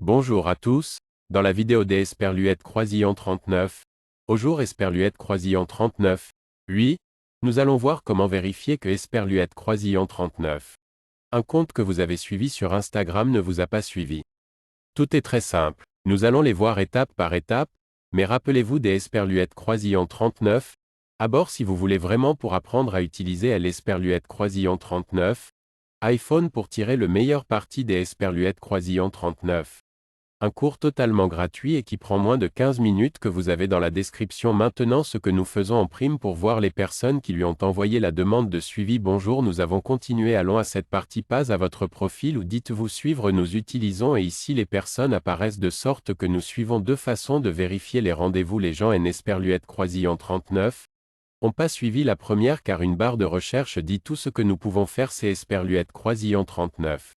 Bonjour à tous, dans la vidéo des Esperluettes Croisillon 39, au jour Esperluette Croisillon 39, oui, nous allons voir comment vérifier que Esperluette Croisillon 39, un compte que vous avez suivi sur Instagram ne vous a pas suivi. Tout est très simple, nous allons les voir étape par étape, mais rappelez-vous des Esperluettes Croisillon 39, à bord si vous voulez vraiment pour apprendre à utiliser l'Esperluette Croisillon 39, iPhone pour tirer le meilleur parti des Esperluettes Croisillon 39. Un cours totalement gratuit et qui prend moins de 15 minutes que vous avez dans la description maintenant ce que nous faisons en prime pour voir les personnes qui lui ont envoyé la demande de suivi. Bonjour, nous avons continué, allons à cette partie, pas à votre profil ou dites-vous suivre, nous utilisons et ici les personnes apparaissent de sorte que nous suivons deux façons de vérifier les rendez-vous. Les gens en Esperluette Croisillon 39 ont pas suivi la première car une barre de recherche dit tout ce que nous pouvons faire, c'est Esperluette Croisillon 39.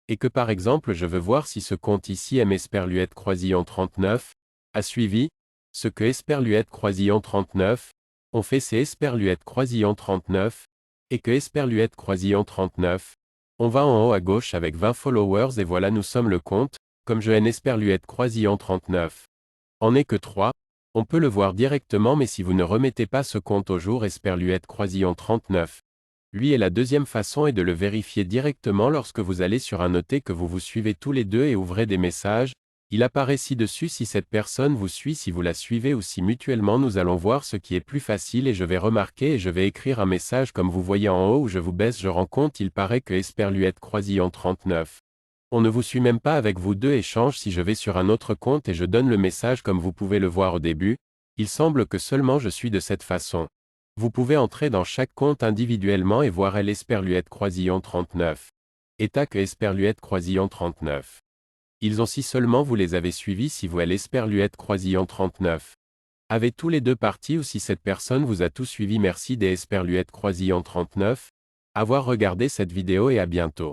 Et que par exemple je veux voir si ce compte ici Esperluette Croisillon 39 a suivi ce que Esperluette Croisillon 39 ont fait, c'est Esperluette Croisillon 39 et que Esperluette Croisillon 39 on va en haut à gauche avec 20 followers et voilà nous sommes le compte, comme je Esperluette Croisillon 39 en est que 3, on peut le voir directement, mais si vous ne remettez pas ce compte au jour Esperluette Croisillon 39, lui, et la deuxième façon est de le vérifier directement lorsque vous allez sur un noté que vous suivez tous les deux et ouvrez des messages. Il apparaît ci-dessus si cette personne vous suit, si vous la suivez ou si mutuellement. Nous allons voir ce qui est plus facile et je vais remarquer et je vais écrire un message comme vous voyez en haut où je vous baisse, je rends compte, il paraît que Esperluette Croisillon 39. On ne vous suit même pas avec vous deux échanges. Si je vais sur un autre compte et je donne le message comme vous pouvez le voir au début, il semble que seulement je suis de cette façon. Vous pouvez entrer dans chaque compte individuellement et voir Esperluette Croisillon 39. État que Esperluette Croisillon 39. Ils ont si seulement vous les avez suivis, si vous Esperluette Croisillon 39 avez tous les deux partis ou si cette personne vous a tous suivi. Merci des Esperluette Croisillon 39, avoir regardé cette vidéo et à bientôt.